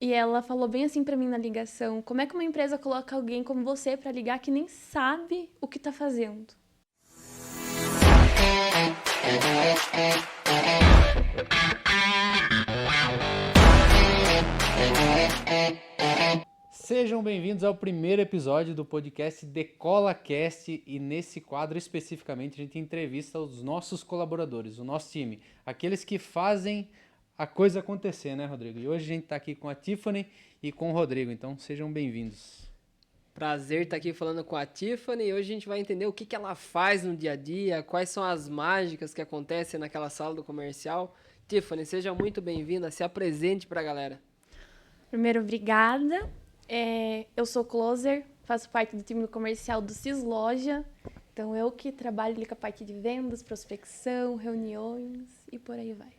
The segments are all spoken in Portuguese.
E ela falou bem assim pra mim na ligação: como é que uma empresa coloca alguém como você pra ligar que nem sabe o que tá fazendo? Sejam bem-vindos ao primeiro episódio do podcast Decola Cast, e nesse quadro especificamente a gente entrevista os nossos colaboradores, o nosso time, aqueles que fazem a coisa acontecer, né, Rodrigo? E hoje a gente está aqui com a Tiffany e com o Rodrigo, então sejam bem-vindos. Prazer estar aqui falando com a Tiffany e hoje a gente vai entender o que ela faz no dia a dia, quais são as mágicas que acontecem naquela sala do comercial. Tiffany, seja muito bem-vinda, se apresente para a galera. Primeiro, obrigada. Eu sou closer, faço parte do time do comercial do CIS Loja. Então, eu que trabalho ali com a parte de vendas, prospecção, reuniões e por aí vai.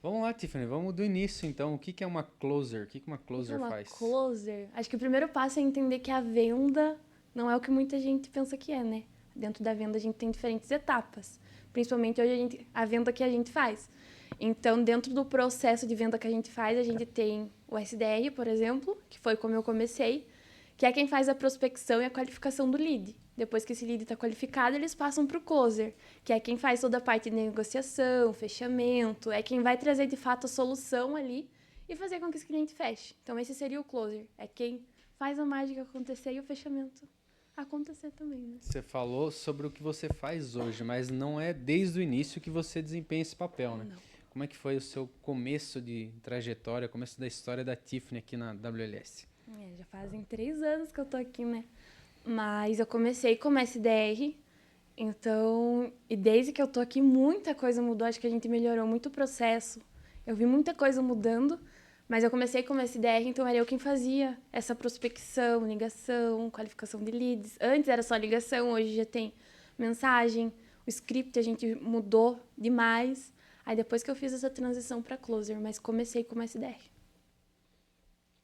Vamos lá, Tiffany, vamos do início então. O que é uma closer? O que uma closer Uma faz? closer, acho que o primeiro passo é entender que a venda não é o que muita gente pensa que é, né? Dentro da venda a gente tem diferentes etapas, principalmente hoje a venda que a gente faz. Então, dentro do processo de venda que a gente faz, a gente tem o SDR, por exemplo, que foi como eu comecei, que é quem faz a prospecção e a qualificação do lead. Depois que esse lead está qualificado, eles passam para o closer, que é quem faz toda a parte de negociação, fechamento, é quem vai trazer de fato a solução ali e fazer com que esse cliente feche. Então, esse seria o closer, é quem faz a mágica acontecer e o fechamento acontecer também, né? Você falou sobre o que você faz hoje, mas não é desde o início que você desempenha esse papel, né? Não. Como é que foi o seu começo de trajetória, começo da história da Tiffany aqui na WLS? Já fazem 3 anos que eu tô aqui, né? Mas eu comecei como SDR, então, e desde que eu tô aqui, muita coisa mudou. Acho que a gente melhorou muito o processo. Eu vi muita coisa mudando, mas eu comecei como SDR, então era eu quem fazia essa prospecção, ligação, qualificação de leads. Antes era só ligação, hoje já tem mensagem, o script a gente mudou demais. Aí depois que eu fiz essa transição para closer, mas comecei como SDR.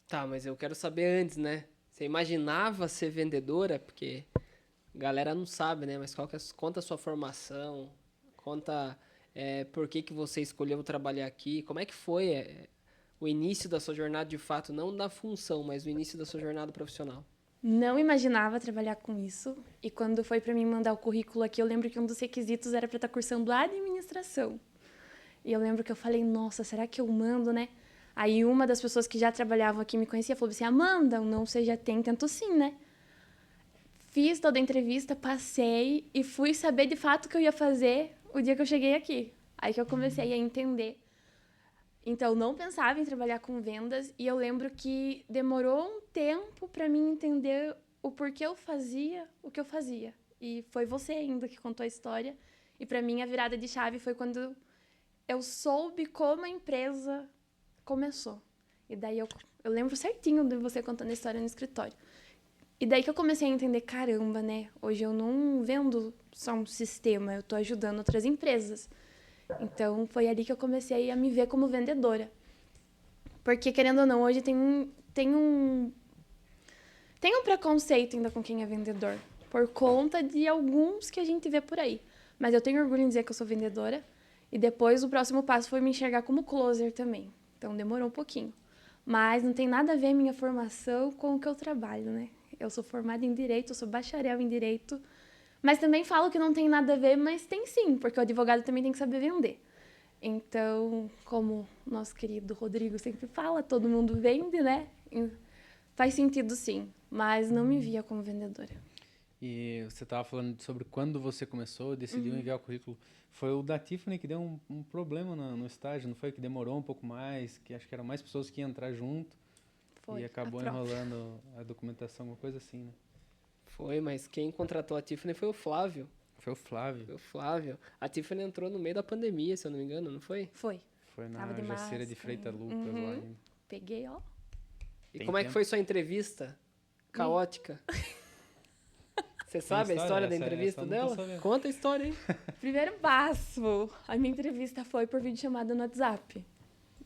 Tá, mas eu quero saber antes, né? Você imaginava ser vendedora? Porque a galera não sabe, né? Mas conta a sua formação, conta por que você escolheu trabalhar aqui, como é que foi o início da sua jornada de fato, não da função, mas o início da sua jornada profissional. Não imaginava trabalhar com isso. E quando foi para mim mandar o currículo aqui, eu lembro que um dos requisitos era para estar cursando administração. E eu lembro que eu falei, nossa, será que eu mando, né? Aí uma das pessoas que já trabalhavam aqui me conhecia falou assim, Amanda, não, você já tem, tento sim, né? Fiz toda a entrevista, passei e fui saber de fato o que eu ia fazer o dia que eu cheguei aqui. Aí que eu comecei a entender. Então, eu não pensava em trabalhar com vendas e eu lembro que demorou um tempo para mim entender o porquê eu fazia o que eu fazia. E foi você ainda que contou a história. E para mim, a virada de chave foi quando eu soube como a empresa começou. E daí eu lembro certinho de você contando a história no escritório. E daí que eu comecei a entender, caramba, né? Hoje eu não vendo só um sistema, eu tô ajudando outras empresas. Então, foi ali que eu comecei a me ver como vendedora. Porque, querendo ou não, hoje tem um preconceito ainda com quem é vendedor. Por conta de alguns que a gente vê por aí. Mas eu tenho orgulho em dizer que eu sou vendedora. E depois, o próximo passo foi me enxergar como closer também. Então, demorou um pouquinho. Mas não tem nada a ver a minha formação com o que eu trabalho, né? Eu sou formada em Direito, eu sou bacharel em Direito. Mas também falo que não tem nada a ver, mas tem sim, porque o advogado também tem que saber vender. Então, como nosso querido Rodrigo sempre fala, todo mundo vende, né? Faz sentido sim, mas não me via como vendedora. E você estava falando sobre quando você começou, decidiu enviar o currículo. Foi o da Tiffany que deu um problema no estágio, não foi? Que demorou um pouco mais, que acho que eram mais pessoas que iam entrar junto. Foi E acabou a troca. enrolando a documentação, alguma coisa assim, né? Foi, mas quem contratou a Tiffany foi o Flávio. Foi o Flávio. Foi o Flávio. A Tiffany entrou no meio da pandemia, se eu não me engano, não foi? Foi. Foi Tava na de Jaceira de máscara. Freitas Lucas lá ainda. Peguei, ó. E Tem como é que tempo? foi sua entrevista? Caótica. Você sabe a história da Essa entrevista eu não tô dela? sabendo. Conta a história aí. Primeiro passo. A minha entrevista foi por videochamada no WhatsApp.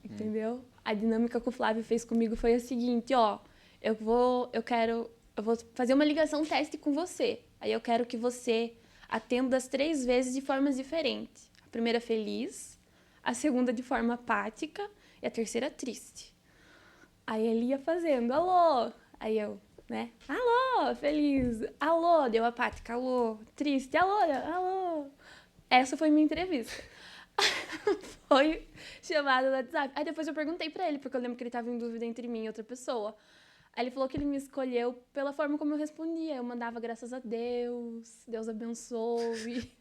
Entendeu? A dinâmica que o Flávio fez comigo foi a seguinte, ó. Eu vou fazer uma ligação teste com você. Aí eu quero que você atenda as 3 vezes de formas diferentes. A primeira feliz, a segunda de forma apática e a terceira triste. Aí ele ia fazendo, alô. Aí eu, né? Alô, feliz. Alô, deu apática, alô. Triste, alô, alô. Essa foi minha entrevista. Foi chamada no WhatsApp. Aí depois eu perguntei pra ele, porque eu lembro que ele tava em dúvida entre mim e outra pessoa. Aí ele falou que ele me escolheu pela forma como eu respondia. Eu mandava graças a Deus, Deus abençoe,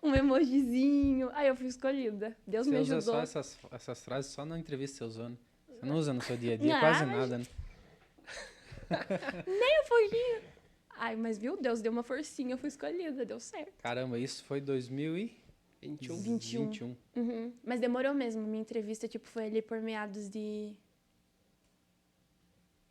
um emojizinho. Aí eu fui escolhida. Deus Você me usa ajudou. só essas frases só na entrevista, você usando. Você não usa no seu dia a dia Ah, quase mas- nada, né? Nem um pouquinho. Ai, mas viu? Deus deu uma forcinha, eu fui escolhida, deu certo. Caramba, isso foi 2021. 21. Uhum. Mas demorou mesmo. Minha entrevista, tipo, foi ali por meados de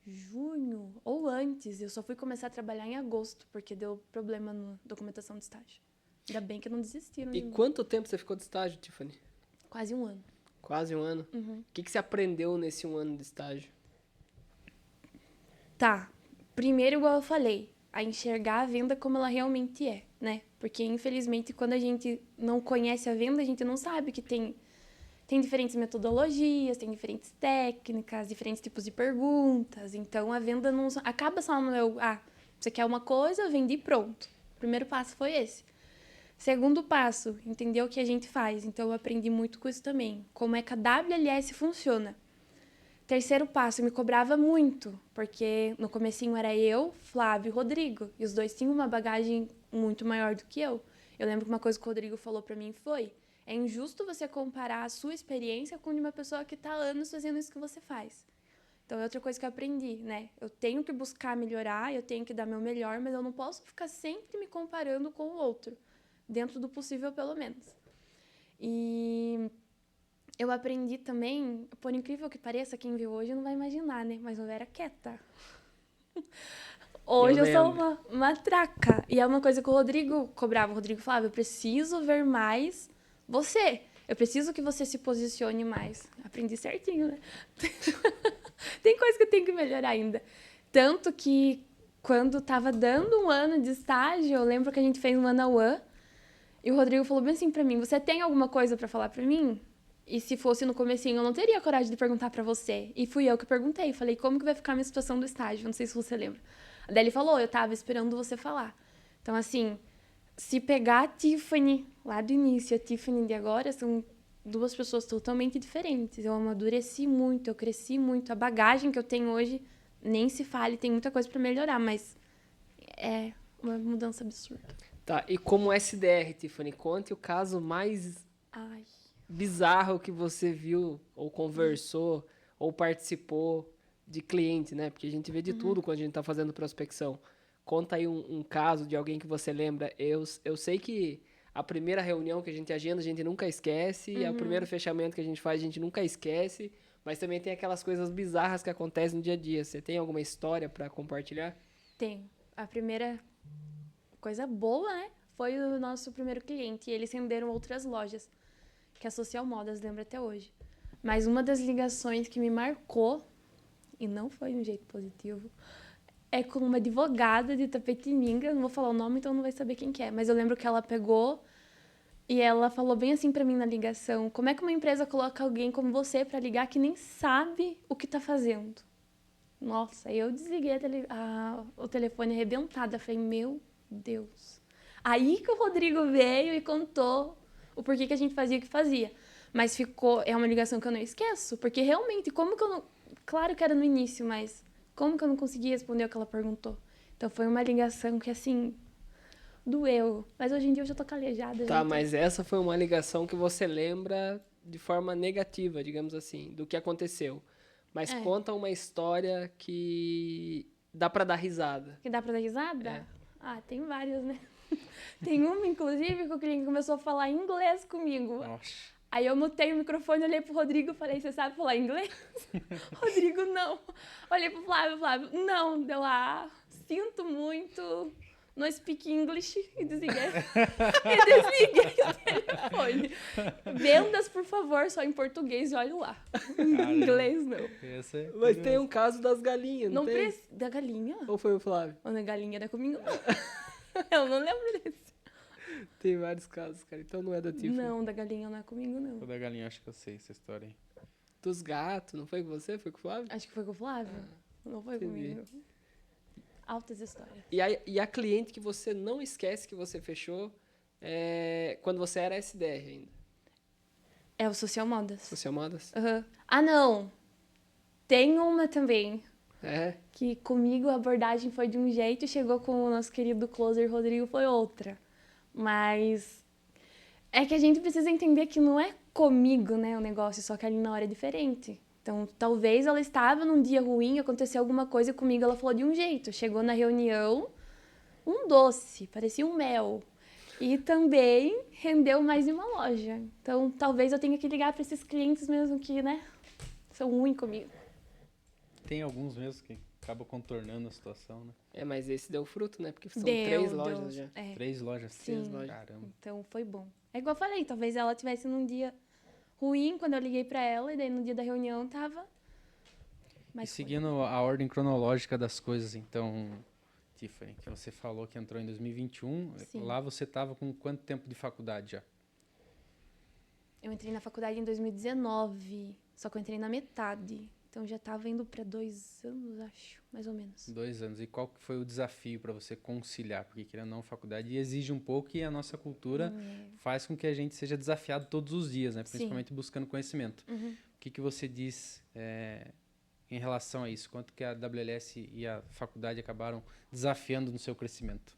junho ou antes. Eu só fui começar a trabalhar em agosto, porque deu problema na documentação de estágio. Ainda bem que não desistiram de E mim. quanto tempo você ficou de estágio, Tiffany? Quase um ano. Quase um ano. Uhum. O que você aprendeu nesse um ano de estágio? Tá. Primeiro, igual eu falei, a enxergar a venda como ela realmente é, né? Porque, infelizmente, quando a gente não conhece a venda, a gente não sabe que tem diferentes metodologias, tem diferentes técnicas, diferentes tipos de perguntas. Então, a venda não acaba só no eu, você quer uma coisa, vendi e pronto. O primeiro passo foi esse. Segundo passo, entender o que a gente faz. Então, eu aprendi muito com isso também. Como é que a WLS funciona. Terceiro passo, eu me cobrava muito, porque no comecinho era eu, Flávio e Rodrigo, e os dois tinham uma bagagem muito maior do que eu. Eu lembro que uma coisa que o Rodrigo falou pra mim foi: é injusto você comparar a sua experiência com de uma pessoa que tá há anos fazendo isso que você faz. Então é outra coisa que eu aprendi, né? Eu tenho que buscar melhorar, eu tenho que dar meu melhor, mas eu não posso ficar sempre me comparando com o outro, dentro do possível pelo menos. E eu aprendi também, por incrível que pareça, quem viu hoje não vai imaginar, né? Mas eu era quieta. Hoje eu sou lembro. uma traca. E é uma coisa que o Rodrigo cobrava. O Rodrigo falava, eu preciso ver mais você. Eu preciso que você se posicione mais. Aprendi certinho, né? Tem coisa que eu tenho que melhorar ainda. Tanto que quando tava dando um ano de estágio, eu lembro que a gente fez um one-on-one. E o Rodrigo falou bem assim pra mim, você tem alguma coisa pra falar pra mim? E se fosse no comecinho, eu não teria coragem de perguntar pra você. E fui eu que perguntei. Falei, como que vai ficar a minha situação do estágio? Não sei se você lembra. Daí ele falou, eu tava esperando você falar. Então, assim, se pegar a Tiffany lá do início e a Tiffany de agora, são duas pessoas totalmente diferentes. Eu amadureci muito, eu cresci muito. A bagagem que eu tenho hoje, nem se fale, tem muita coisa pra melhorar, mas é uma mudança absurda. Tá, e como SDR, Tiffany, conte o caso mais Ai... bizarro que você viu, ou conversou, ou participou de cliente, né? Porque a gente vê de tudo quando a gente tá fazendo prospecção. Conta aí um caso de alguém que você lembra. Eu sei que a primeira reunião que a gente agenda, a gente nunca esquece, e o primeiro fechamento que a gente faz, a gente nunca esquece, mas também tem aquelas coisas bizarras que acontecem no dia a dia. Você tem alguma história para compartilhar? Tenho. A primeira coisa boa, né? Foi o nosso primeiro cliente. E eles renderam outras lojas, que é a Social Modas, lembro até hoje. Mas uma das ligações que me marcou, e não foi de um jeito positivo, é com uma advogada de Itapetininga. Não vou falar o nome, então não vai saber quem que é. Mas eu lembro que ela pegou e ela falou bem assim pra mim na ligação: como é que uma empresa coloca alguém como você pra ligar que nem sabe o que tá fazendo? Nossa, eu desliguei o telefone arrebentada. Falei, meu Deus. Aí que o Rodrigo veio e contou o porquê que a gente fazia o que fazia. Mas é uma ligação que eu não esqueço, porque realmente, como que eu não... Claro que era no início, mas como que eu não conseguia responder o que ela perguntou? Então foi uma ligação que, assim, doeu. Mas hoje em dia eu já tô calejada. Tá, já mas essa foi uma ligação que você lembra de forma negativa, digamos assim, do que aconteceu. Mas É. conta uma história que dá pra dar risada. Que dá pra dar risada? É. Ah, tem várias, né? Tem uma, inclusive, que o cliente começou a falar inglês comigo. Nossa. Aí eu mutei o microfone, olhei pro Rodrigo e falei, você sabe falar inglês? Rodrigo, não. Olhei pro Flávio, não. Deu, sinto muito, não speak English. E desliguei. O telefone. Vendas, por favor, só em português e olha lá. Em inglês, não. Esse é Mas tem curioso. um caso das galinhas, não, Não tem? precisa. Da galinha? Ou foi o Flávio? Ou na galinha era comigo? Eu não lembro desse. Tem vários casos, cara. Então não é da Tiffany. Não, da galinha não é comigo, não. O da galinha, acho que eu sei essa história aí. dos gatos, não foi com você? Foi com o Flávio? Acho que foi com o Flávio. Não foi entendi. comigo. Altas histórias. E a cliente que você não esquece que você fechou quando você era SDR ainda? É o Social Modas. Social Modas? Aham. Ah, não. Tem uma também. É. Que comigo a abordagem foi de um jeito e chegou com o nosso querido closer Rodrigo foi outra. Mas é que a gente precisa entender que não é comigo, né, o negócio, só que ali na hora é diferente. Então, talvez ela estava num dia ruim, aconteceu alguma coisa comigo, ela falou de um jeito. Chegou na reunião, um doce, parecia um mel. E também rendeu mais de uma loja. Então, talvez eu tenha que ligar para esses clientes mesmo que, né, são ruins comigo. Tem alguns mesmo que acabam contornando a situação, né? Mas esse deu fruto, né? Porque são Deu, 3 lojas deu. já. É. 3 lojas. Sim. 3 lojas. Caramba. Então, foi bom. É igual eu falei, talvez ela tivesse num dia ruim quando eu liguei pra ela, e daí no dia da reunião tava... Mas E seguindo a ordem cronológica das coisas, então, Tiffany, que você falou que entrou em 2021, Sim. lá você estava com quanto tempo de faculdade já? Eu entrei na faculdade em 2019, só que eu entrei na metade. Então, já tava indo pra 2 anos, acho, mais ou menos. 2 anos. E qual que foi o desafio para você conciliar? Porque, querendo ou não, faculdade exige um pouco e a nossa cultura faz com que a gente seja desafiado todos os dias, né? Principalmente buscando conhecimento. Uhum. O que você diz em relação a isso? Quanto que a WLS e a faculdade acabaram desafiando no seu crescimento?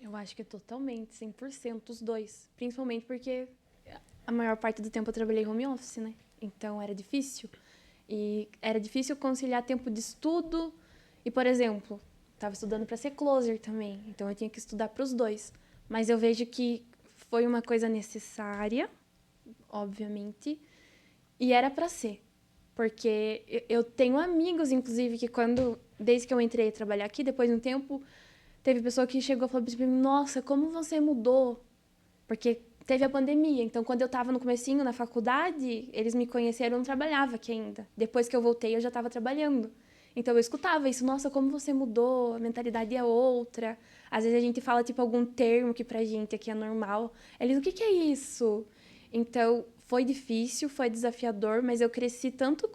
Eu acho que é totalmente, 100% os dois. Principalmente porque a maior parte do tempo eu trabalhei home office, né? Então, era difícil. E era difícil conciliar tempo de estudo. E, por exemplo, estava estudando para ser closer também. Então, eu tinha que estudar para os dois. Mas eu vejo que foi uma coisa necessária, obviamente. E era para ser. Porque eu tenho amigos, inclusive, que desde que eu entrei a trabalhar aqui, depois de um tempo, teve pessoa que chegou e falou para mim, nossa, como você mudou? Porque teve a pandemia, então quando eu estava no comecinho na faculdade, eles me conheceram, eu não trabalhava aqui ainda. Depois que eu voltei, eu já estava trabalhando. Então eu escutava isso, nossa, como você mudou, a mentalidade é outra. Às vezes a gente fala tipo algum termo que pra gente aqui é normal. Eles, o que é isso? Então foi difícil, foi desafiador, mas eu cresci tanto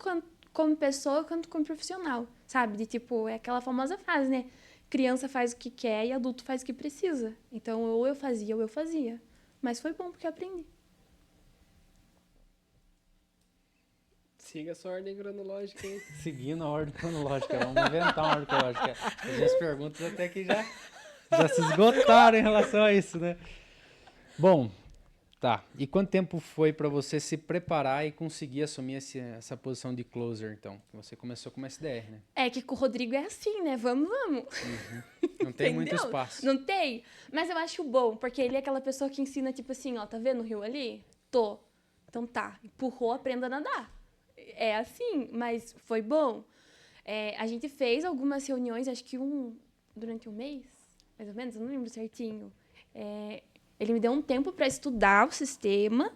como pessoa quanto como profissional, sabe? De tipo, é aquela famosa frase, né? Criança faz o que quer e adulto faz o que precisa. Então ou eu fazia ou eu fazia. Mas foi bom porque eu aprendi. Siga a sua ordem cronológica aí. Seguindo a ordem cronológica, vamos inventar uma ordem cronológica. As minhas perguntas até que já se esgotaram em relação a isso, né? Bom, tá. E quanto tempo foi para você se preparar e conseguir assumir essa posição de closer, então? Você começou como SDR, né? É que com o Rodrigo é assim, né? Vamos. Não tem muito Entendeu? espaço. Não tem. Mas eu acho bom, porque ele é aquela pessoa que ensina, tipo assim, ó, tá vendo o rio ali? Tô. Então tá. Empurrou, aprenda a nadar. É assim, mas foi bom. A gente fez algumas reuniões, acho que durante um mês, mais ou menos, eu não lembro certinho. Ele me deu um tempo para estudar o sistema,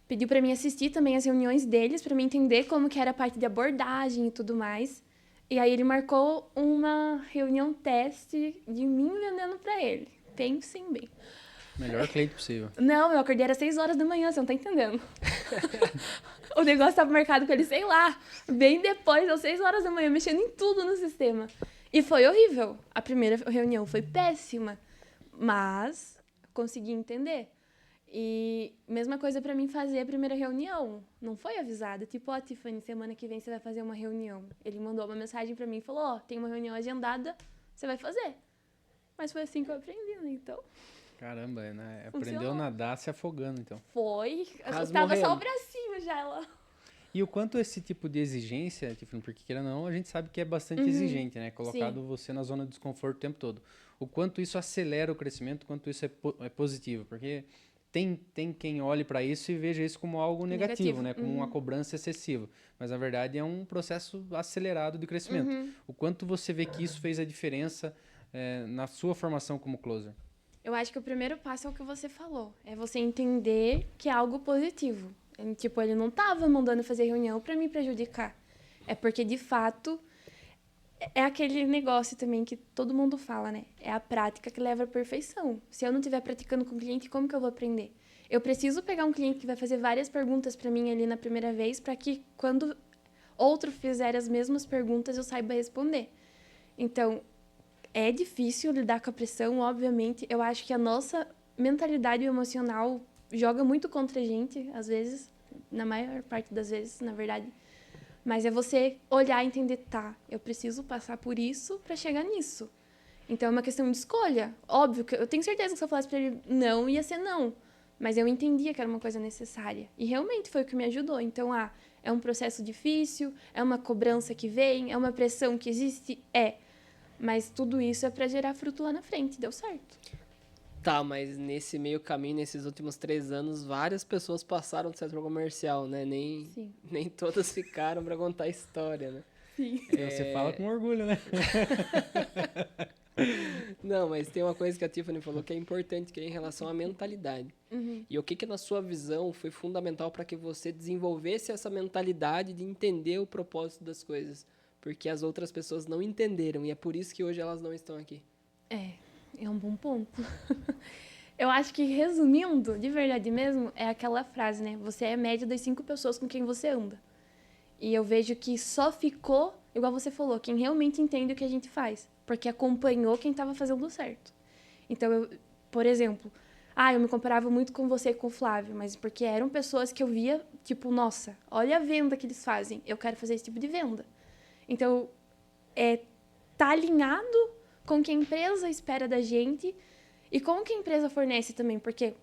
pediu para mim assistir também as reuniões deles, para mim entender como que era a parte de abordagem e tudo mais. E aí ele marcou uma reunião teste de mim vendendo para ele. Pensem bem. Melhor cliente possível. Não, eu acordei às 6 horas da manhã, você não tá entendendo. O negócio tava marcado com ele, sei lá, bem depois, às 6 horas da manhã, mexendo em tudo no sistema. E foi horrível. A primeira reunião foi péssima, mas consegui entender. E mesma coisa pra mim fazer a primeira reunião. Não foi avisada. Tipo, ó, Tiffany, semana que vem você vai fazer uma reunião. Ele mandou uma mensagem pra mim e falou, ó, tem uma reunião agendada, você vai fazer. Mas foi assim que eu aprendi, né? Então... Caramba, né? Funcionou. Aprendeu a nadar se afogando, então. Foi. Quase Tava só morrendo. o bracinho já lá. E o quanto esse tipo de exigência, Tiffany, porque querendo ou não, a gente sabe que é bastante exigente, né? Colocado você na zona de desconforto o tempo todo. O quanto isso acelera o crescimento, o quanto isso é positivo. Porque tem quem olhe para isso e veja isso como algo negativo, né? Como uma cobrança excessiva. Mas, na verdade, é um processo acelerado de crescimento. O quanto você vê que isso fez a diferença na sua formação como closer? Eu acho que o primeiro passo é o que você falou. É você entender que é algo positivo. Tipo, ele não tava mandando fazer reunião para me prejudicar. É porque, de fato, é aquele negócio também que todo mundo fala, né? É a prática que leva à perfeição. Se eu não estiver praticando com o cliente, como que eu vou aprender? Eu preciso pegar um cliente que vai fazer várias perguntas para mim ali na primeira vez, para que quando outro fizer as mesmas perguntas eu saiba responder. Então, é difícil lidar com a pressão, obviamente. Eu acho que a nossa mentalidade emocional joga muito contra a gente, às vezes, na maior parte das vezes, na verdade. Mas é você olhar e entender, tá, eu preciso passar por isso para chegar nisso. Então, é uma questão de escolha. Óbvio que eu tenho certeza que se eu falasse para ele não, ia ser não. Mas eu entendia que era uma coisa necessária. E realmente foi o que me ajudou. Então, é um processo difícil, é uma cobrança que vem, é uma pressão que existe? É. Mas tudo isso é para gerar fruto lá na frente. Deu certo. Tá, mas nesse meio caminho, nesses últimos 3 anos, várias pessoas passaram do setor comercial, né? Sim. Nem todas ficaram para contar a história, né? Sim. Você fala com orgulho, né? Não, mas tem uma coisa que a Tiffany falou que é importante, que é em relação à mentalidade. Uhum. E o que na sua visão foi fundamental para que você desenvolvesse essa mentalidade de entender o propósito das coisas? Porque as outras pessoas não entenderam e é por isso que hoje elas não estão aqui. É um bom ponto. Eu acho que, resumindo, de verdade mesmo, é aquela frase, né? Você é a média das 5 pessoas com quem você anda. E eu vejo que só ficou, igual você falou, quem realmente entende o que a gente faz. Porque acompanhou quem estava fazendo certo. Então, por exemplo, eu me comparava muito com você e com o Flávio, mas porque eram pessoas que eu via, tipo, nossa, olha a venda que eles fazem, eu quero fazer esse tipo de venda. Então, tá alinhado com o que a empresa espera da gente e com o que a empresa fornece também, porque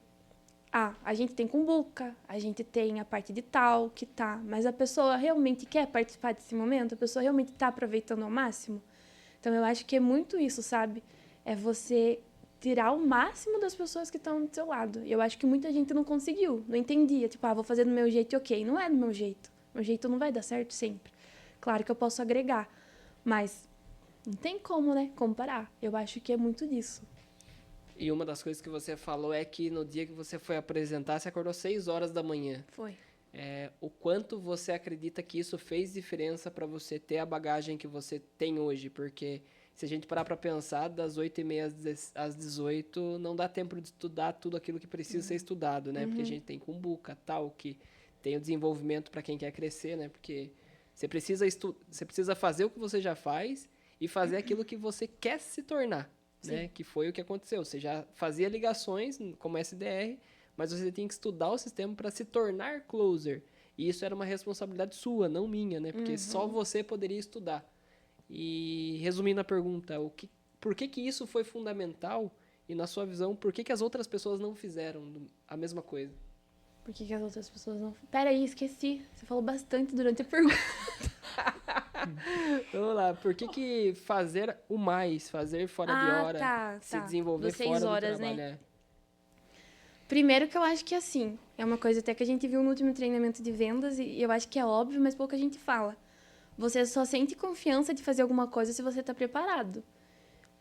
a gente tem cumbuca, a gente tem a parte de tal, que tá, mas a pessoa realmente quer participar desse momento? A pessoa realmente tá aproveitando ao máximo? Então, eu acho que é muito isso, sabe? É você tirar o máximo das pessoas que estão do seu lado. E eu acho que muita gente não conseguiu, não entendia. Tipo, vou fazer do meu jeito, ok. Não é do meu jeito. Meu jeito não vai dar certo sempre. Claro que eu posso agregar, mas não tem como, né, comparar. Eu acho que é muito disso. E uma das coisas que você falou é que no dia que você foi apresentar, você acordou 6 horas da manhã. Foi. O quanto você acredita que isso fez diferença para você ter a bagagem que você tem hoje? Porque se a gente parar para pensar, das 8h30 às 18, não dá tempo de estudar tudo aquilo que precisa ser estudado, né? Porque a gente tem cumbuca, tal, que tem o desenvolvimento para quem quer crescer, né? Porque você precisa fazer o que você já faz e fazer aquilo que você quer se tornar, né? Que foi o que aconteceu. Você já fazia ligações como SDR, mas você tem que estudar o sistema para se tornar closer. E isso era uma responsabilidade sua, não minha, né? Porque só você poderia estudar. E resumindo a pergunta, por que isso foi fundamental? E na sua visão, por que as outras pessoas não fizeram a mesma coisa? Por que as outras pessoas não... Peraí, esqueci. Você falou bastante durante a pergunta. Vamos lá, por que fazer o mais, fazer fora de hora, se desenvolver fora do trabalho? Né? Primeiro que eu acho que assim, é uma coisa até que a gente viu no último treinamento de vendas e eu acho que é óbvio, mas pouca gente fala. Você só sente confiança de fazer alguma coisa se você está preparado.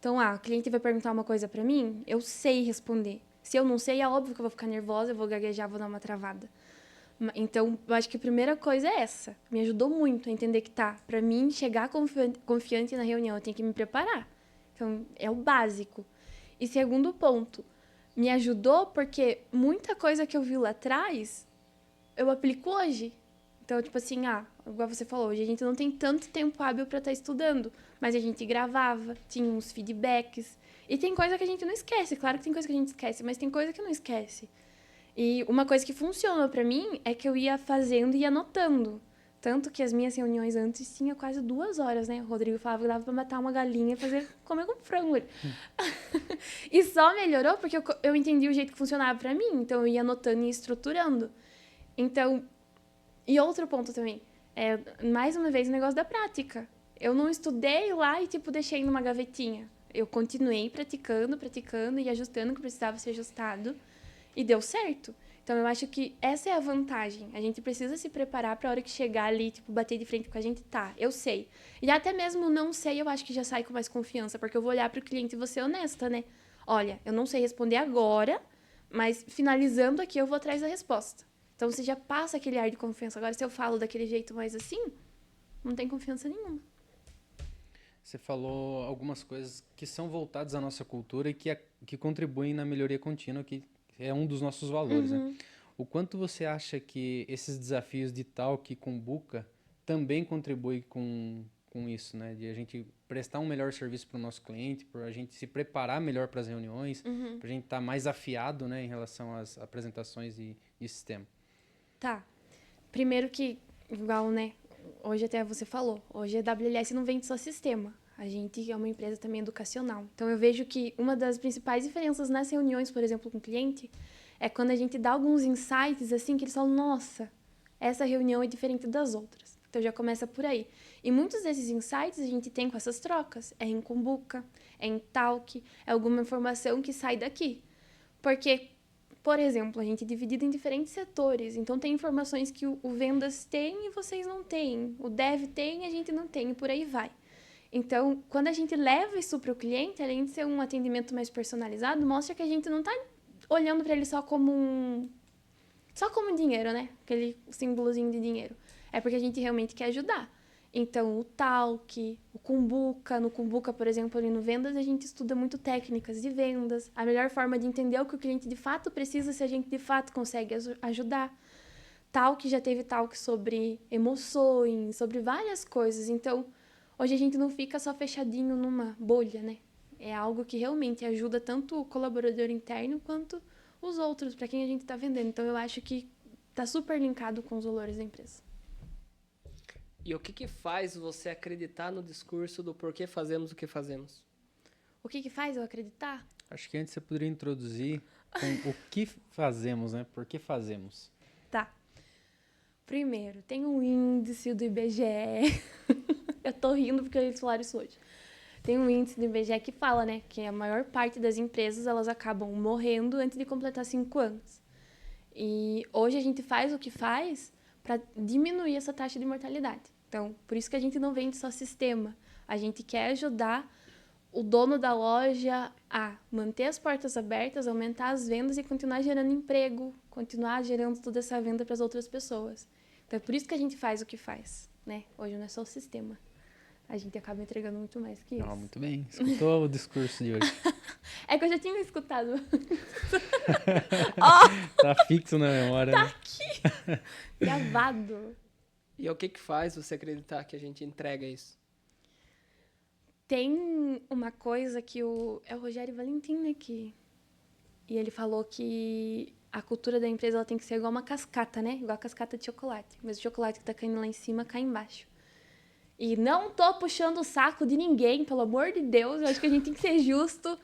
Então, o cliente vai perguntar uma coisa para mim, eu sei responder. Se eu não sei, é óbvio que eu vou ficar nervosa, eu vou gaguejar, vou dar uma travada. Então, eu acho que a primeira coisa é essa. Me ajudou muito a entender que para mim chegar confiante na reunião, eu tenho que me preparar. Então, é o básico. E segundo ponto, me ajudou porque muita coisa que eu vi lá atrás, eu aplico hoje. Então, tipo assim, igual você falou, hoje a gente não tem tanto tempo hábil para estar estudando, mas a gente gravava, tinha uns feedbacks. E tem coisa que a gente não esquece, claro que tem coisa que a gente esquece, mas tem coisa que não esquece. E uma coisa que funcionou para mim é que eu ia fazendo e anotando. Tanto que as minhas reuniões antes tinha quase 2 horas, né? O Rodrigo falava que dava pra matar uma galinha e comer com frango. E só melhorou porque eu entendi o jeito que funcionava pra mim. Então, eu ia anotando e estruturando. Então, e outro ponto também. Mais uma vez, o negócio da prática. Eu não estudei lá e, deixei numa gavetinha. Eu continuei praticando e ajustando o que precisava ser ajustado. E deu certo. Então, eu acho que essa é a vantagem. A gente precisa se preparar para a hora que chegar ali, bater de frente com a gente, eu sei. E até mesmo não sei, eu acho que já sai com mais confiança, porque eu vou olhar para o cliente e vou ser honesta, né? Olha, eu não sei responder agora, mas finalizando aqui eu vou atrás da resposta. Então, você já passa aquele ar de confiança. Agora, se eu falo daquele jeito mais assim, não tem confiança nenhuma. Você falou algumas coisas que são voltadas à nossa cultura e que contribuem na melhoria contínua, que é um dos nossos valores, né? O quanto você acha que esses desafios de talk com Buca também contribuem com isso, né? De a gente prestar um melhor serviço para o nosso cliente, para a gente se preparar melhor para as reuniões, para a gente estar mais afiado, né, em relação às apresentações de sistema. Tá. Primeiro que, igual, né? Hoje até você falou, hoje a WLS não vende só sistema. A gente é uma empresa também educacional. Então, eu vejo que uma das principais diferenças nas reuniões, por exemplo, com o cliente, é quando a gente dá alguns insights, assim, que eles falam, nossa, essa reunião é diferente das outras. Então, já começa por aí. E muitos desses insights a gente tem com essas trocas. É em Kumbuka, é em Talk, é alguma informação que sai daqui. Porque, por exemplo, a gente é dividido em diferentes setores. Então, tem informações que o vendas tem e vocês não têm. O dev tem e a gente não tem, e por aí vai. Então, quando a gente leva isso para o cliente, além de ser um atendimento mais personalizado, mostra que a gente não está olhando para ele só como dinheiro, né? Aquele símbolozinho de dinheiro. É porque a gente realmente quer ajudar. Então, o Talk, o Kumbuka, no Kumbuka, por exemplo, ali no Vendas, a gente estuda muito técnicas de vendas, a melhor forma de entender o que o cliente de fato precisa, se a gente de fato consegue ajudar. Talk já teve Talk sobre emoções, sobre várias coisas. Então, hoje a gente não fica só fechadinho numa bolha, né? É algo que realmente ajuda tanto o colaborador interno quanto os outros, para quem a gente está vendendo. Então, eu acho que está super linkado com os valores da empresa. E o que faz você acreditar no discurso do porquê fazemos o que fazemos? O que faz eu acreditar? Acho que antes você poderia introduzir com o que fazemos, né? Por que fazemos? Tá. Primeiro, tem um índice do IBGE. Eu tô rindo porque eles falaram isso hoje. Tem um índice do IBGE que fala, né, que a maior parte das empresas, elas acabam morrendo antes de completar 5 anos. E hoje a gente faz o que faz para diminuir essa taxa de mortalidade. Então, por isso que a gente não vende só sistema. A gente quer ajudar o dono da loja a manter as portas abertas, aumentar as vendas e continuar gerando emprego, continuar gerando toda essa venda para as outras pessoas. Então, é por isso que a gente faz o que faz, né? Hoje não é só o sistema. A gente acaba entregando muito mais que isso. Muito bem. Escutou o discurso de hoje. É que eu já tinha escutado. Tá fixo na memória. Tá né? aqui! Gravado. E o que faz você acreditar que a gente entrega isso? Tem uma coisa que é o Rogério Valentim, né? E ele falou que a cultura da empresa ela tem que ser igual uma cascata, né? Igual a cascata de chocolate. Mas o chocolate que tá caindo lá em cima cai embaixo. E não tô puxando o saco de ninguém, pelo amor de Deus. Eu acho que a gente tem que ser justo.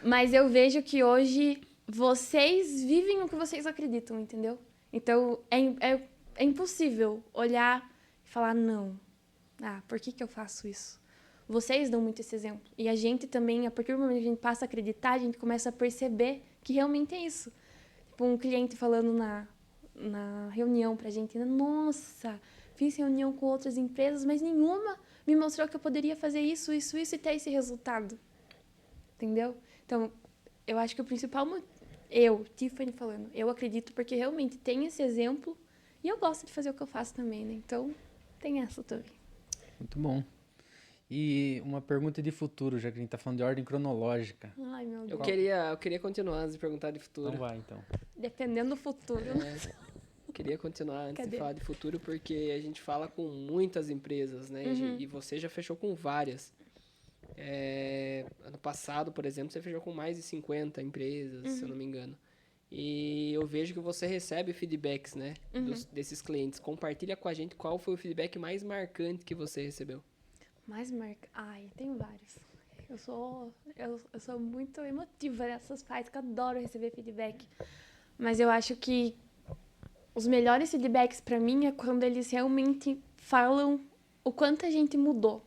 Mas eu vejo que hoje vocês vivem o que vocês acreditam, entendeu? Então, é impossível olhar e falar, não. Por que eu faço isso? Vocês dão muito esse exemplo. E a gente também, a partir do momento que a gente passa a acreditar, a gente começa a perceber que realmente é isso. Tipo, um cliente falando na reunião pra gente, nossa, fiz reunião com outras empresas, mas nenhuma me mostrou que eu poderia fazer isso e ter esse resultado. Entendeu? Então, eu acho que o principal Tiffany falando, eu acredito porque realmente tem esse exemplo e eu gosto de fazer o que eu faço também, né? Então, tem essa também. Muito bom. E uma pergunta de futuro, já que a gente tá falando de ordem cronológica. Ai, meu Deus. Eu queria continuar antes de perguntar de futuro. Então vai, então. Dependendo do futuro. Queria continuar antes Cadê? de falar de futuro, porque a gente fala com muitas empresas, né? E você já fechou com várias. Ano passado, por exemplo, você fechou com mais de 50 empresas, se eu não me engano. E eu vejo que você recebe feedbacks, né? Desses clientes. Compartilha com a gente qual foi o feedback mais marcante que você recebeu. Tem vários. Eu sou muito emotiva nessas partes, que eu adoro receber feedback. Mas eu acho que os melhores feedbacks pra mim é quando eles realmente falam o quanto a gente mudou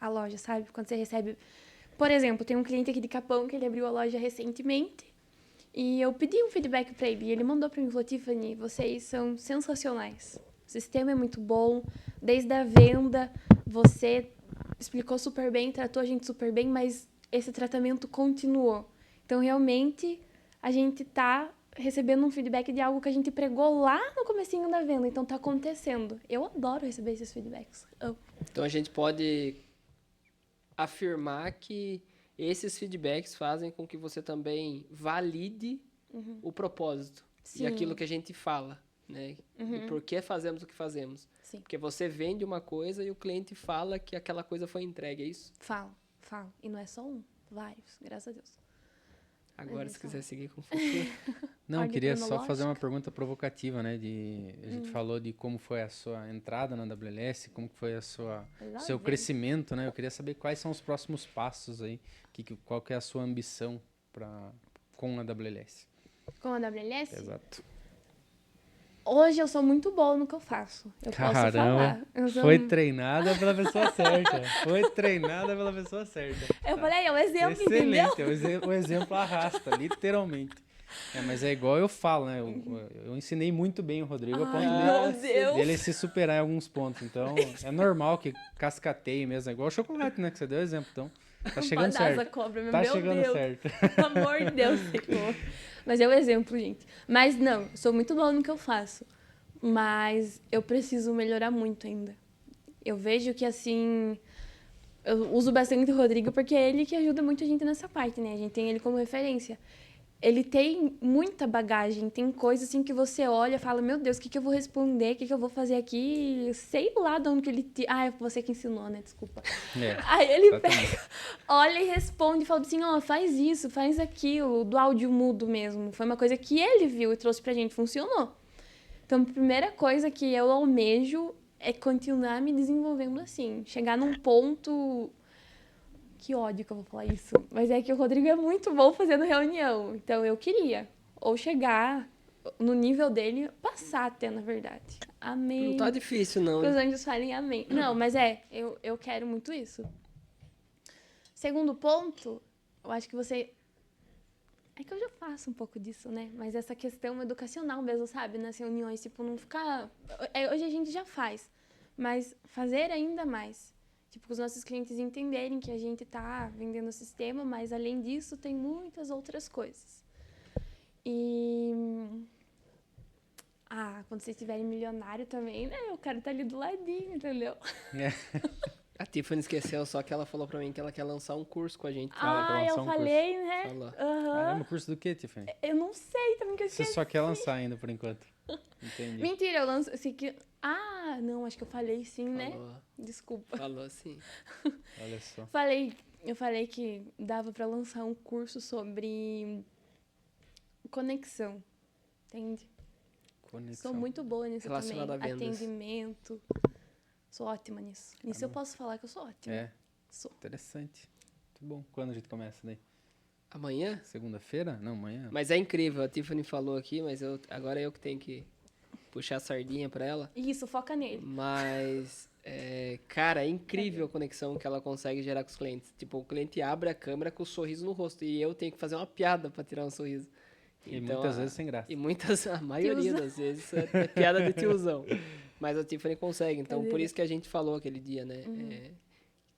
a loja, sabe? Quando você recebe... Por exemplo, tem um cliente aqui de Capão que ele abriu a loja recentemente e eu pedi um feedback pra ele e ele mandou pra mim e falou, Tiffany, vocês são sensacionais. O sistema é muito bom, desde a venda você explicou super bem, tratou a gente super bem, mas esse tratamento continuou. Então, realmente, a gente tá recebendo um feedback de algo que a gente pregou lá no comecinho da venda. Então, tá acontecendo. Eu adoro receber esses feedbacks. Então, a gente pode afirmar que esses feedbacks fazem com que você também valide o propósito Sim. e aquilo que a gente fala, né? Do porquê fazemos o que fazemos. Sim. Porque você vende uma coisa e o cliente fala que aquela coisa foi entregue, é isso? Falo. E não é só um, vários, graças a Deus. Agora, Mas se é quiser seguir com o futuro. Não, eu Ordem queria só fazer cronológica. uma pergunta provocativa, né? A gente falou de como foi a sua entrada na WLS, como que foi Lá seu vem. crescimento, né? Eu queria saber quais são os próximos passos aí, qual que é a sua ambição com a WLS. Com a WLS, Exato. hoje eu sou muito boa no que eu faço. Eu posso falar. Eu sou- foi treinada pela pessoa certa. Foi treinada pela pessoa certa. Eu Tá. falei, é um exemplo, entendeu? Excelente, o exemplo arrasta, literalmente. Mas é igual eu falo, né? Eu ensinei muito bem o Rodrigo a ponto Ai, meu Deus. dele se superar em alguns pontos. Então, é normal que cascateie mesmo. É igual o chocolate, né? Que você deu exemplo. Então, tá chegando Palhaça certo. cobra, meu Tá Deus. chegando certo. Pelo amor de Deus, Senhor. Mas é o exemplo, gente. Mas não, eu sou muito boa no que eu faço. Mas eu preciso melhorar muito ainda. Eu vejo que, assim... Eu uso bastante o Rodrigo porque é ele que ajuda muito a gente nessa parte, né? A gente tem ele como referência. Ele tem muita bagagem, tem coisas assim que você olha e fala, meu Deus, o que eu vou responder? O que eu vou fazer aqui? Sei lá de onde que ele... Ah, é você que ensinou, né? Desculpa. Aí ele exatamente. pega, olha e responde, fala assim, ó, faz isso, faz aquilo, do áudio mudo mesmo. Foi uma coisa que ele viu e trouxe pra gente, funcionou. Então, a primeira coisa que eu almejo é continuar me desenvolvendo assim. Chegar num ponto... Que ódio que eu vou falar isso. Mas é que o Rodrigo é muito bom fazendo reunião. Então, eu queria ou chegar no nível dele, passar até, na verdade. Amém. Não tá difícil, não. Que os Né? anjos falem amém. Não, mas eu quero muito isso. Segundo ponto, eu acho que você... É que eu já faço um pouco disso, né? Mas essa questão educacional mesmo, sabe? Nas reuniões, tipo, não ficar... Hoje a gente já faz, mas fazer ainda mais. Tipo, que os nossos clientes entenderem que a gente tá vendendo o sistema, mas além disso tem muitas outras coisas. E... quando vocês estiverem milionário também, né? Eu quero estar ali do ladinho, entendeu? A Tiffany esqueceu só que ela falou pra mim que ela quer lançar um curso com a gente. Fala pra lançar Eu um falei, né? Falou. Aham. Caramba, curso do quê, Tiffany? Eu não sei também que eu Você esqueci. só quer lançar ainda, por enquanto. Entendi. Mentira, eu lanço... Assim, que... não, acho que eu falei sim, né? Falou. Desculpa. Falou assim. Olha só. Eu falei que dava pra lançar um curso sobre conexão, entende? Conexão. Sou muito boa nisso também. Relacionado a vendas. Atendimento. Sou ótima nisso. Nisso eu posso falar que eu sou ótima. É, Sou. interessante. Muito bom. Quando a gente começa daí? Amanhã? Segunda-feira? Não, amanhã. Mas é incrível, a Tiffany falou aqui, mas agora eu que tenho que puxar a sardinha pra ela. Isso, foca nele. Mas, cara, é incrível a conexão que ela consegue gerar com os clientes. Tipo, o cliente abre a câmera com o sorriso no rosto e eu tenho que fazer uma piada pra tirar um sorriso. E muitas vezes sem graça. E muitas, a maioria Tiozão. das vezes é piada de tiozão. Mas a Tiffany consegue. Então, Cadê por ele? isso que a gente falou aquele dia, né?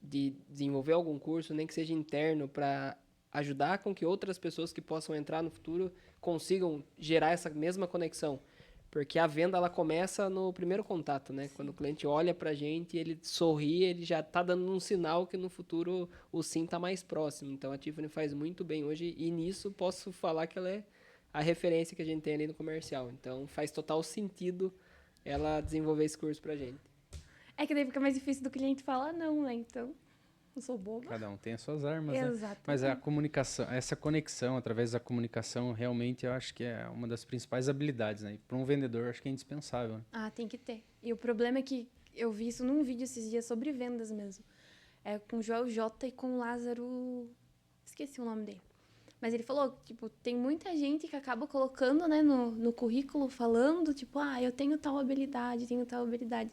De desenvolver algum curso, nem que seja interno, pra ajudar com que outras pessoas que possam entrar no futuro consigam gerar essa mesma conexão. Porque a venda, ela começa no primeiro contato, né? Quando o cliente olha pra gente, ele sorri, ele já tá dando um sinal que no futuro o sim tá mais próximo. Então, a Tiffany faz muito bem hoje e nisso posso falar que ela é a referência que a gente tem ali no comercial. Então, faz total sentido ela desenvolver esse curso pra gente. É que daí fica mais difícil do cliente falar não, né? Então, eu sou boba. Cada um tem as suas armas, né? Exato. Mas a comunicação, essa conexão através da comunicação, realmente eu acho que é uma das principais habilidades, né? Para um vendedor, acho que é indispensável, né? Tem que ter. E o problema é que eu vi isso num vídeo esses dias sobre vendas mesmo. É com o Joel J e com o Lázaro... Esqueci o nome dele. Mas ele falou, tipo, tem muita gente que acaba colocando, né, no currículo, falando, tipo, eu tenho tal habilidade, tenho tal habilidade.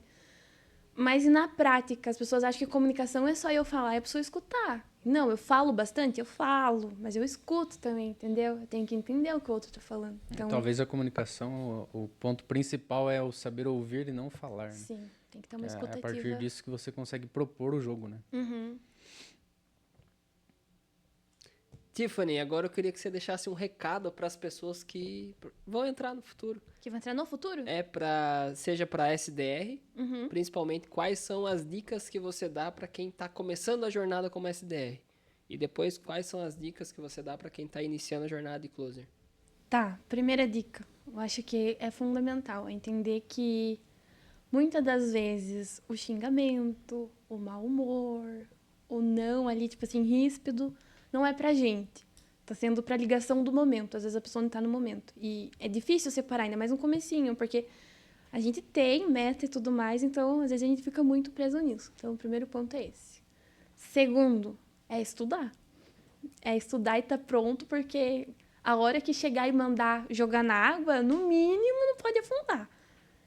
Mas e na prática, as pessoas acham que comunicação é só eu falar, é a pessoa escutar. Não, eu falo bastante, eu falo, mas eu escuto também, entendeu? Eu tenho que entender o que o outro tá falando. Então, Talvez a comunicação, o ponto principal é o saber ouvir e não falar, né? sim, tem que ter uma É escutativa. a partir disso que você consegue propor o jogo, né? Uhum. Tiffany, agora eu queria que você deixasse um recado para as pessoas que vão entrar no futuro. Que vai entrar no futuro? Seja para SDR, Uhum. principalmente quais são as dicas que você dá para quem está começando a jornada como SDR. E depois, quais são as dicas que você dá para quem está iniciando a jornada de closer. Tá, primeira dica. Eu acho que é fundamental entender que muitas das vezes o xingamento, o mau humor, o não ali, tipo assim, ríspido, não é pra gente. Tá sendo pra ligação do momento. Às vezes a pessoa não tá no momento. E é difícil separar, ainda mais no comecinho, porque a gente tem meta e tudo mais, então às vezes a gente fica muito preso nisso. Então o primeiro ponto é esse. Segundo, é estudar. É estudar e tá pronto, porque a hora que chegar e mandar jogar na água, no mínimo não pode afundar.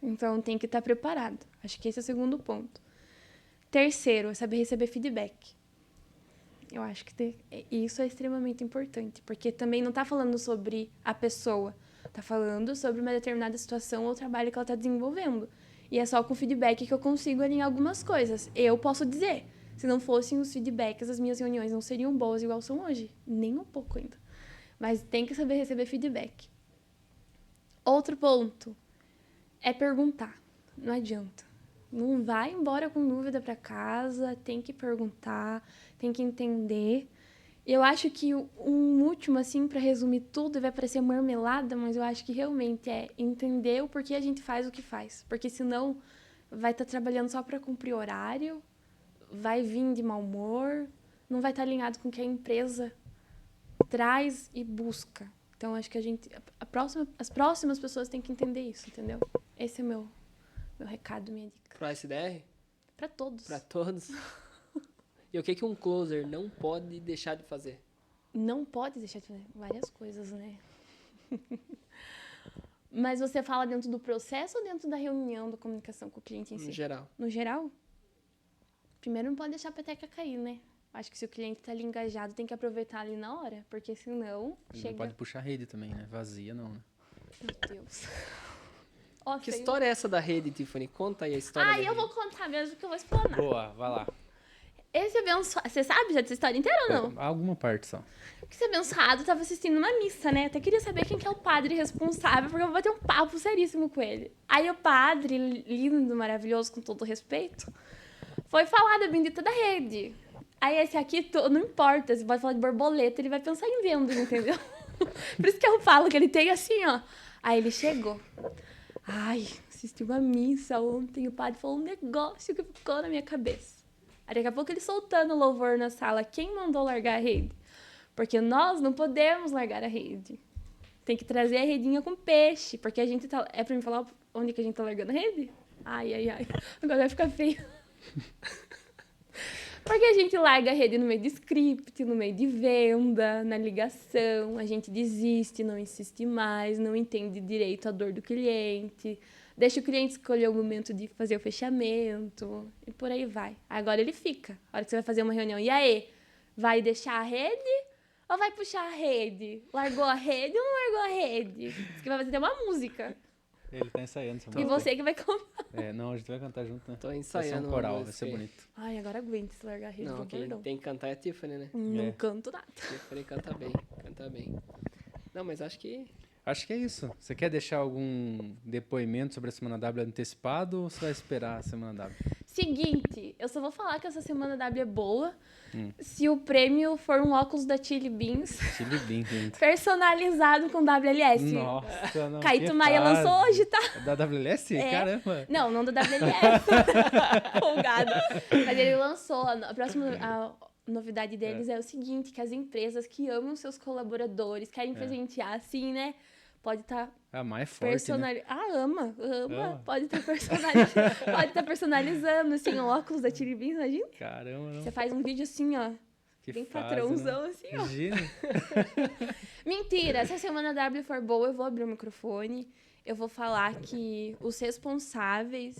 Então tem que estar preparado. Acho que esse é o segundo ponto. Terceiro, é saber receber feedback. Eu acho que isso é extremamente importante, porque também não está falando sobre a pessoa, está falando sobre uma determinada situação ou trabalho que ela está desenvolvendo. E é só com feedback que eu consigo alinhar algumas coisas. Eu posso dizer, se não fossem os feedbacks, as minhas reuniões não seriam boas igual são hoje. Nem um pouco ainda. Mas tem que saber receber feedback. Outro ponto é perguntar. Não adianta. Não vai embora com dúvida para casa, tem que perguntar, tem que entender. Eu acho que um último, assim, para resumir tudo, e vai parecer marmelada, mas eu acho que realmente é entender o porquê a gente faz o que faz. Porque senão vai estar trabalhando só para cumprir horário, vai vir de mau humor, não vai estar alinhado com o que a empresa traz e busca. Então, acho que as próximas pessoas têm que entender isso, entendeu? Esse é meu recado, minha dica. Pro SDR? Para todos. Pra todos. E o que que um closer não pode deixar de fazer? Não pode deixar de fazer várias coisas, né? Mas você fala dentro do processo ou dentro da reunião da comunicação com o cliente em si? No geral. No geral? Primeiro, não pode deixar a peteca cair, né? Acho que se o cliente tá ali engajado, tem que aproveitar ali na hora, porque senão Não pode puxar rede também, né? Vazia não, né? Meu Deus. Ó, Que feio. história é essa da rede, Tiffany? Conta aí a história da Ah, eu rede. vou contar mesmo, que eu vou explanar. Boa, vai lá. Esse abençoado... Você sabe já dessa história inteira ou não? Alguma parte só. Porque esse abençoado tava assistindo uma missa, né? Até queria saber quem que é o padre responsável, porque eu vou bater um papo seríssimo com ele. Aí o padre, lindo, maravilhoso, com todo respeito, foi falar da bendita da rede. Aí esse aqui, não importa, se pode falar de borboleta, ele vai pensar em vendas, entendeu? Por isso que eu falo que ele tem assim, ó. Aí ele chegou. Ai, assisti uma missa ontem, o padre falou um negócio que ficou na minha cabeça. Aí daqui a pouco ele soltando louvor na sala. Quem mandou largar a rede? Porque nós não podemos largar a rede. Tem que trazer a redinha com peixe. Porque a gente tá... É pra me falar onde que a gente tá largando a rede? Ai, ai, ai. Agora vai ficar feio. Porque a gente larga a rede no meio de script, no meio de venda, na ligação. A gente desiste, não insiste mais, não entende direito a dor do cliente. Deixa o cliente escolher o momento de fazer o fechamento e por aí vai. Agora ele fica. A hora que você vai fazer uma reunião. E aí? Vai deixar a rede ou vai puxar a rede? Largou a rede ou não largou a rede? Diz que vai fazer uma música. Ele tá ensaiando essa E música. você que vai cantar. É, não, a gente vai cantar junto, né? Tô Vai ser ensaiando um uma coral, vai música ser aí. bonito. Ai, agora aguente se largar a rede. Não, Não, quem perdão. tem que cantar é a Tiffany, né? Não É. canto nada. Tiffany canta bem, canta bem. Não, mas acho que... Acho que é isso. Você quer deixar algum depoimento sobre a Semana W antecipado ou você vai esperar a Semana W? Seguinte, eu só vou falar que essa semana W é boa se o prêmio for um óculos da Chili Beans Chili Bean, gente. personalizado com WLS. Nossa, não. Caíto que Maia fase. lançou hoje, tá? É da WLS? É. Caramba. Não da WLS. Folgado. Mas ele lançou. A próxima novidade deles é o seguinte, que as empresas que amam seus colaboradores, querem presentear assim, né? Pode estar A mais forte, né? ama. Ama. Pode estar personalizando, assim, o óculos da Chili Beans, imagina? Caramba, não. Você faz um vídeo assim, ó. Que Bem fase, patrãozão, né? assim, ó. Imagina. Mentira, se a semana W for boa, eu vou abrir o microfone. Eu vou falar que os responsáveis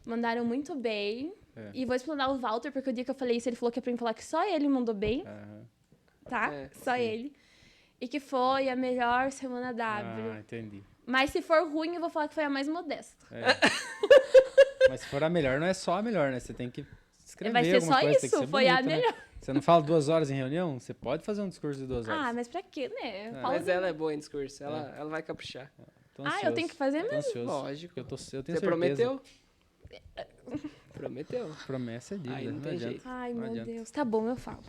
mandaram muito bem. É. E vou explanar o Walter, porque o dia que eu falei isso, ele falou que é pra mim falar que só ele mandou bem, Aham. tá? É, Só ele. E que foi a melhor semana W. Ah, entendi. Mas se for ruim, eu vou falar que foi a mais modesta. É. Mas se for a melhor, não é só a melhor, né? Você tem que escrever Vai ser alguma só coisa, tem que isso, ser foi a bonito, né? melhor. Você não fala 2 horas em reunião? Você pode fazer um discurso de 2 horas. Ah, mas pra quê, né? Ah. Fala Mas de- ela é boa em discurso, ela vai caprichar. Tô Ah, eu ansioso. tenho que fazer Tô mesmo? ansioso. Lógico. Eu tenho Você certeza. prometeu? Prometeu. Promessa é dívida, Aí não não tem adianta. jeito. Ai, Não meu adianta. Deus. Tá bom, eu falo.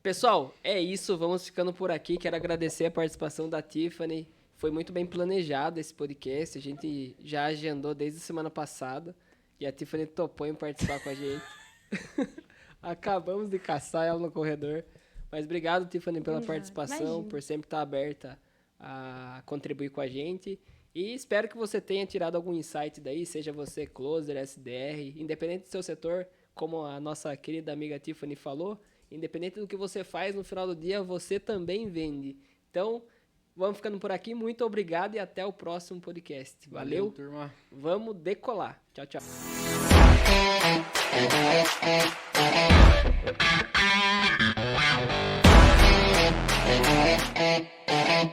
Pessoal, é isso. Vamos ficando por aqui. Quero agradecer a participação da Tiffany. Foi muito bem planejado esse podcast. A gente já agendou desde a semana passada. E a Tiffany topou em participar com a gente. Acabamos de caçar ela no corredor. Mas obrigado, Tiffany, pela participação, Imagina. por sempre estar aberta a contribuir com a gente. E espero que você tenha tirado algum insight daí, seja você closer, SDR, independente do seu setor, como a nossa querida amiga Tiffany falou, independente do que você faz, no final do dia você também vende. Então, vamos ficando por aqui. Muito obrigado e até o próximo podcast. Valeu, turma. Vamos decolar. Tchau, tchau.